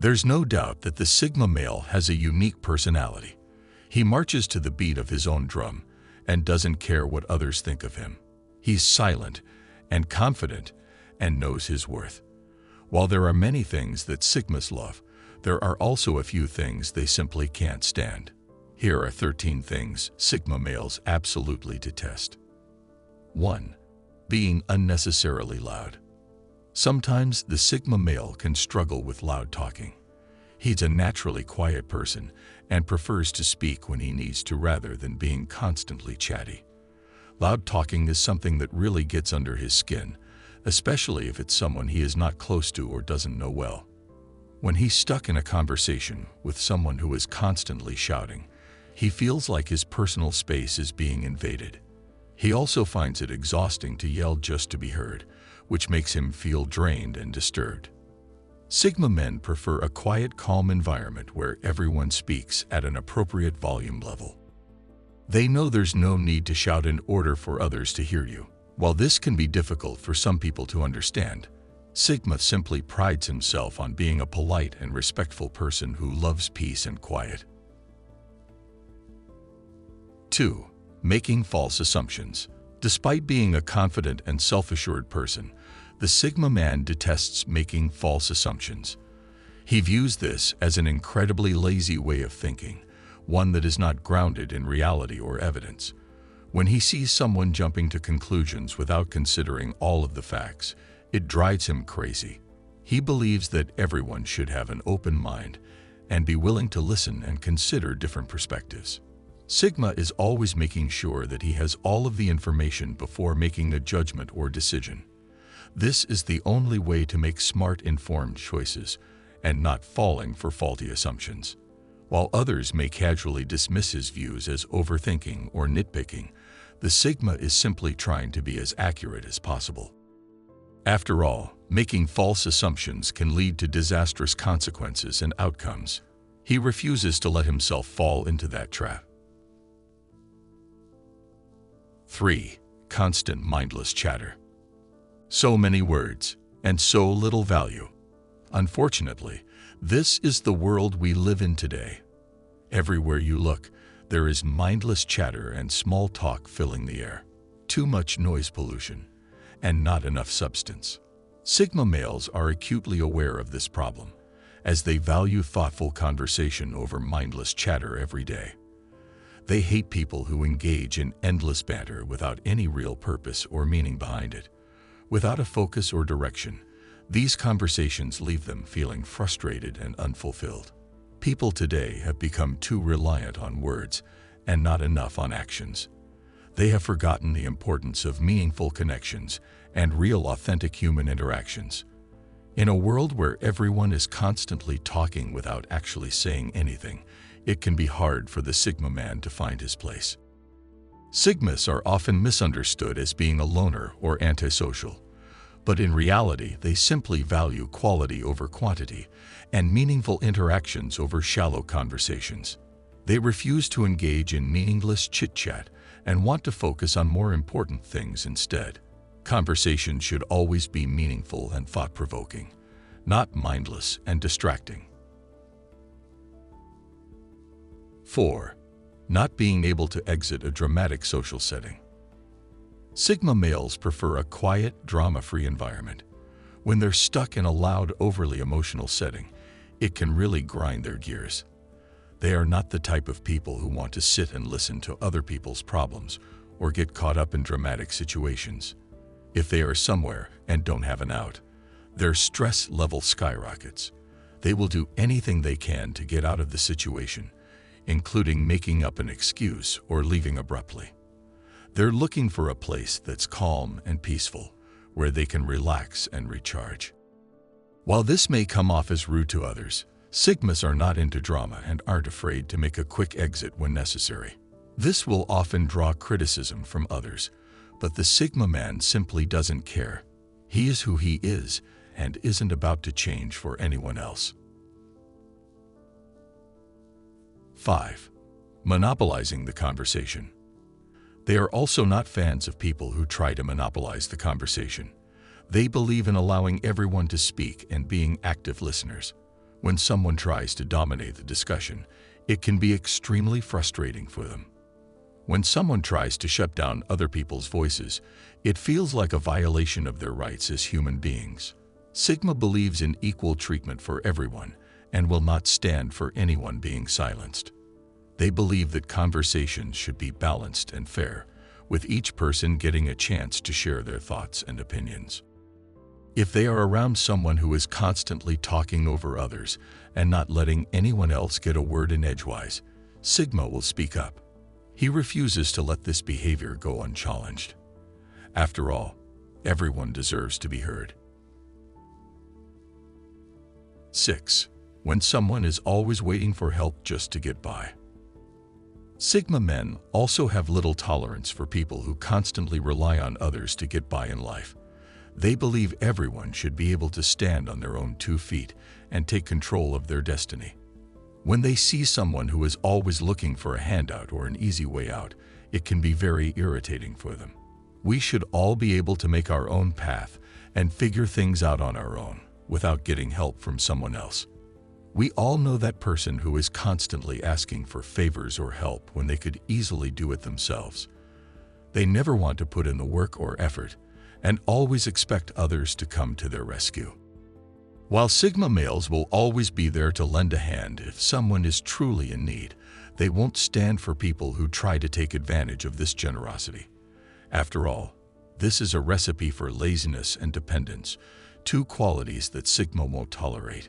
There's no doubt that the Sigma male has a unique personality. He marches to the beat of his own drum and doesn't care what others think of him. He's silent and confident and knows his worth. While there are many things that Sigmas love, there are also a few things they simply can't stand. Here are 13 things Sigma males absolutely detest. 1. Being unnecessarily loud. Sometimes the Sigma male can struggle with loud talking. He's a naturally quiet person and prefers to speak when he needs to rather than being constantly chatty. Loud talking is something that really gets under his skin, especially if it's someone he is not close to or doesn't know well. When he's stuck in a conversation with someone who is constantly shouting, he feels like his personal space is being invaded. He also finds it exhausting to yell just to be heard, which makes him feel drained and disturbed. Sigma men prefer a quiet, calm environment where everyone speaks at an appropriate volume level. They know there's no need to shout in order for others to hear you. While this can be difficult for some people to understand, Sigma simply prides himself on being a polite and respectful person who loves peace and quiet. 2. Making false assumptions. Despite being a confident and self-assured person, the Sigma man detests making false assumptions. He views this as an incredibly lazy way of thinking, one that is not grounded in reality or evidence. When he sees someone jumping to conclusions without considering all of the facts, it drives him crazy. He believes that everyone should have an open mind and be willing to listen and consider different perspectives. Sigma is always making sure that he has all of the information before making a judgment or decision. This is the only way to make smart, informed choices and not falling for faulty assumptions. While others may casually dismiss his views as overthinking or nitpicking, the Sigma is simply trying to be as accurate as possible. After all, making false assumptions can lead to disastrous consequences and outcomes. He refuses to let himself fall into that trap. 3. Constant mindless chatter. So many words and so little value. Unfortunately, this is the world we live in today. Everywhere you look, there is mindless chatter and small talk filling the air. Too much noise pollution and not enough substance. Sigma males are acutely aware of this problem, as they value thoughtful conversation over mindless chatter every day. They hate people who engage in endless banter without any real purpose or meaning behind it. Without a focus or direction, these conversations leave them feeling frustrated and unfulfilled. People today have become too reliant on words and not enough on actions. They have forgotten the importance of meaningful connections and real, authentic human interactions. In a world where everyone is constantly talking without actually saying anything, it can be hard for the Sigma man to find his place. Sigmas are often misunderstood as being a loner or antisocial, but in reality they simply value quality over quantity and meaningful interactions over shallow conversations. They refuse to engage in meaningless chit-chat and want to focus on more important things instead. Conversation should always be meaningful and thought-provoking, not mindless and distracting. 4. Not being able to exit a dramatic social setting. Sigma males prefer a quiet, drama-free environment. When they're stuck in a loud, overly emotional setting, it can really grind their gears. They are not the type of people who want to sit and listen to other people's problems or get caught up in dramatic situations. If they are somewhere and don't have an out, their stress level skyrockets. They will do anything they can to get out of the situation, including making up an excuse or leaving abruptly. They're looking for a place that's calm and peaceful, where they can relax and recharge. While this may come off as rude to others, Sigmas are not into drama and aren't afraid to make a quick exit when necessary. This will often draw criticism from others, but the Sigma man simply doesn't care. He is who he is and isn't about to change for anyone else. 5. Monopolizing the conversation. They are also not fans of people who try to monopolize the conversation. They believe in allowing everyone to speak and being active listeners. When someone tries to dominate the discussion, it can be extremely frustrating for them. When someone tries to shut down other people's voices, it feels like a violation of their rights as human beings. Sigma believes in equal treatment for everyone and will not stand for anyone being silenced. They believe that conversations should be balanced and fair, with each person getting a chance to share their thoughts and opinions. If they are around someone who is constantly talking over others and not letting anyone else get a word in edgewise, Sigma will speak up. He refuses to let this behavior go unchallenged. After all, everyone deserves to be heard. 6. When someone is always waiting for help just to get by. Sigma men also have little tolerance for people who constantly rely on others to get by in life. They believe everyone should be able to stand on their own 2 feet and take control of their destiny. When they see someone who is always looking for a handout or an easy way out, it can be very irritating for them. We should all be able to make our own path and figure things out on our own without getting help from someone else. We all know that person who is constantly asking for favors or help when they could easily do it themselves. They never want to put in the work or effort and always expect others to come to their rescue. While Sigma males will always be there to lend a hand if someone is truly in need, they won't stand for people who try to take advantage of this generosity. After all, this is a recipe for laziness and dependence, 2 qualities that Sigma won't tolerate.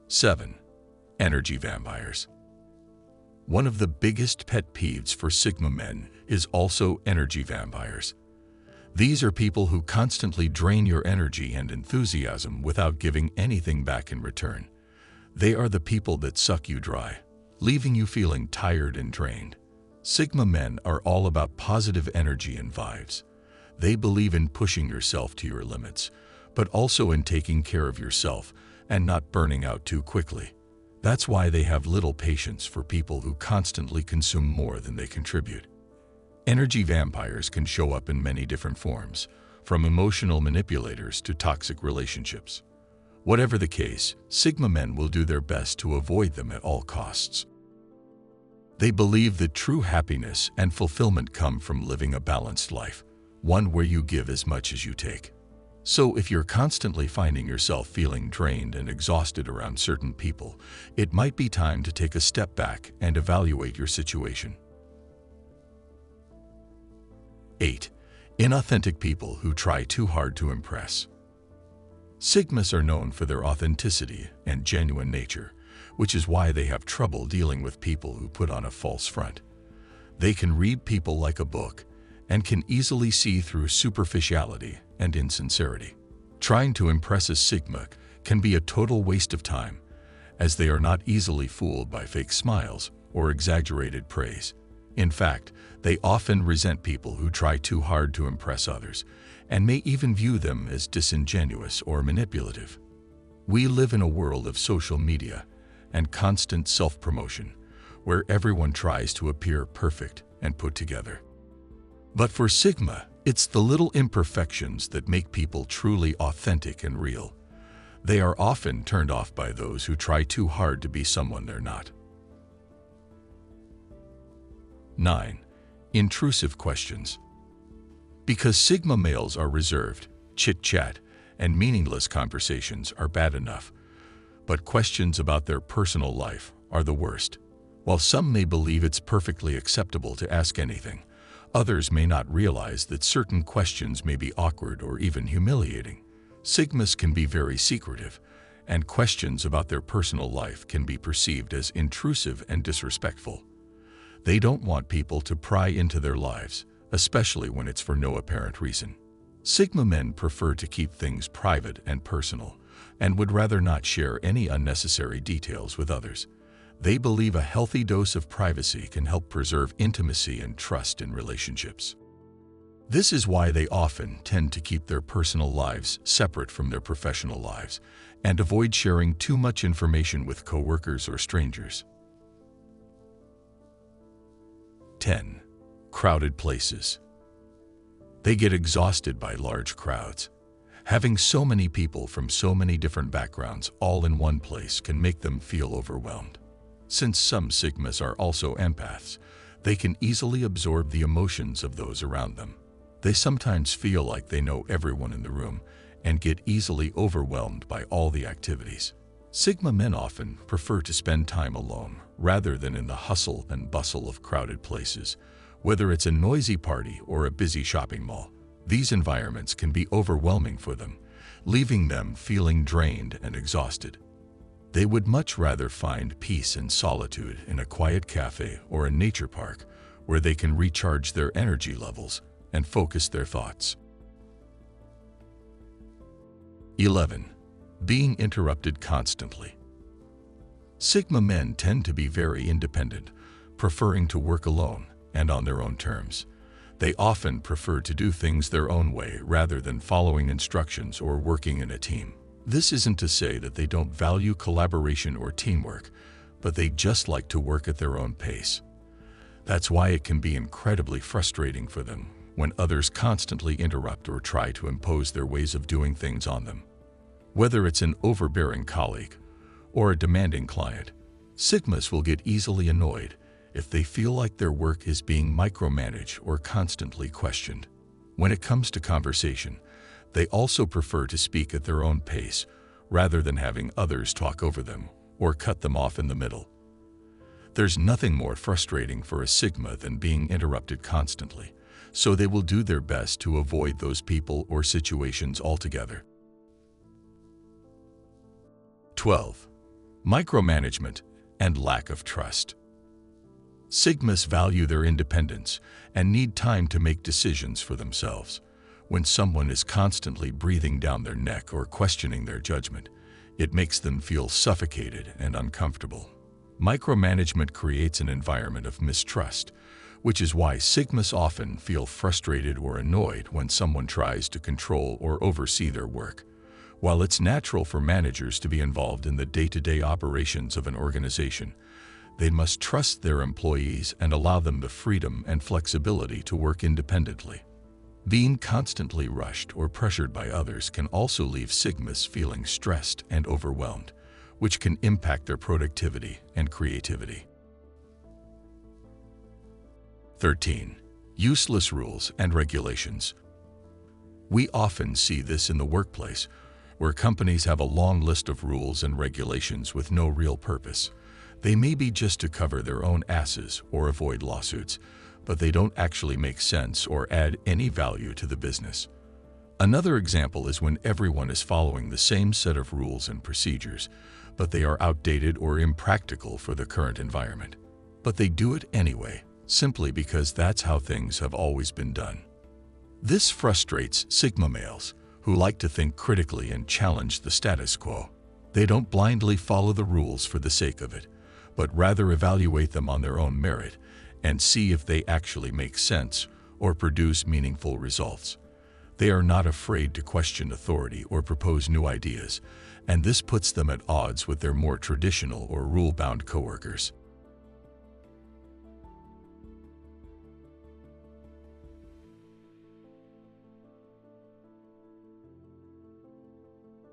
7. Energy vampires. One of the biggest pet peeves for Sigma men is also energy vampires. These are people who constantly drain your energy and enthusiasm without giving anything back in return. They are the people that suck you dry, leaving you feeling tired and drained. Sigma men are all about positive energy and vibes. They believe in pushing yourself to your limits, but also in taking care of yourself and not burning out too quickly. That's why they have little patience for people who constantly consume more than they contribute. Energy vampires can show up in many different forms, from emotional manipulators to toxic relationships. Whatever the case, Sigma men will do their best to avoid them at all costs. They believe that true happiness and fulfillment come from living a balanced life, one where you give as much as you take. So if you're constantly finding yourself feeling drained and exhausted around certain people, it might be time to take a step back and evaluate your situation. 8. Inauthentic people who try too hard to impress. Sigmas are known for their authenticity and genuine nature, which is why they have trouble dealing with people who put on a false front. They can read people like a book and can easily see through superficiality and insincerity. Trying to impress a Sigma can be a total waste of time, as they are not easily fooled by fake smiles or exaggerated praise. In fact, they often resent people who try too hard to impress others, and may even view them as disingenuous or manipulative. We live in a world of social media and constant self-promotion, where everyone tries to appear perfect and put together. But for Sigma, it's the little imperfections that make people truly authentic and real. They are often turned off by those who try too hard to be someone they're not. 9. Intrusive questions. Because Sigma males are reserved, chit-chat, and meaningless conversations are bad enough, but questions about their personal life are the worst. While some may believe it's perfectly acceptable to ask anything, others may not realize that certain questions may be awkward or even humiliating. Sigmas can be very secretive, and questions about their personal life can be perceived as intrusive and disrespectful. They don't want people to pry into their lives, especially when it's for no apparent reason. Sigma men prefer to keep things private and personal, and would rather not share any unnecessary details with others. They believe a healthy dose of privacy can help preserve intimacy and trust in relationships. This is why they often tend to keep their personal lives separate from their professional lives and avoid sharing too much information with coworkers or strangers. 10. Crowded places. They get exhausted by large crowds. Having so many people from so many different backgrounds all in one place can make them feel overwhelmed. Since some Sigmas are also empaths, they can easily absorb the emotions of those around them. They sometimes feel like they know everyone in the room and get easily overwhelmed by all the activities. Sigma men often prefer to spend time alone rather than in the hustle and bustle of crowded places, whether it's a noisy party or a busy shopping mall. These environments can be overwhelming for them, leaving them feeling drained and exhausted. They would much rather find peace and solitude in a quiet cafe or a nature park where they can recharge their energy levels and focus their thoughts. 11. Being interrupted constantly. Sigma men tend to be very independent, preferring to work alone and on their own terms. They often prefer to do things their own way rather than following instructions or working in a team. This isn't to say that they don't value collaboration or teamwork, but they just like to work at their own pace. That's why it can be incredibly frustrating for them when others constantly interrupt or try to impose their ways of doing things on them. Whether it's an overbearing colleague or a demanding client, Sigmas will get easily annoyed if they feel like their work is being micromanaged or constantly questioned. When it comes to conversation, they also prefer to speak at their own pace rather than having others talk over them or cut them off in the middle. There's nothing more frustrating for a Sigma than being interrupted constantly, so they will do their best to avoid those people or situations altogether. 12. Micromanagement and lack of trust. Sigmas value their independence and need time to make decisions for themselves. When someone is constantly breathing down their neck or questioning their judgment, it makes them feel suffocated and uncomfortable. Micromanagement creates an environment of mistrust, which is why Sigmas often feel frustrated or annoyed when someone tries to control or oversee their work. While it's natural for managers to be involved in the day-to-day operations of an organization, they must trust their employees and allow them the freedom and flexibility to work independently. Being constantly rushed or pressured by others can also leave Sigmas feeling stressed and overwhelmed, which can impact their productivity and creativity. 13. Useless rules and regulations. We often see this in the workplace, where companies have a long list of rules and regulations with no real purpose. They may be just to cover their own asses or avoid lawsuits, but they don't actually make sense or add any value to the business. Another example is when everyone is following the same set of rules and procedures, but they are outdated or impractical for the current environment. But they do it anyway, simply because that's how things have always been done. This frustrates Sigma males, who like to think critically and challenge the status quo. They don't blindly follow the rules for the sake of it, but rather evaluate them on their own merit and see if they actually make sense or produce meaningful results. They are not afraid to question authority or propose new ideas, and this puts them at odds with their more traditional or rule-bound coworkers.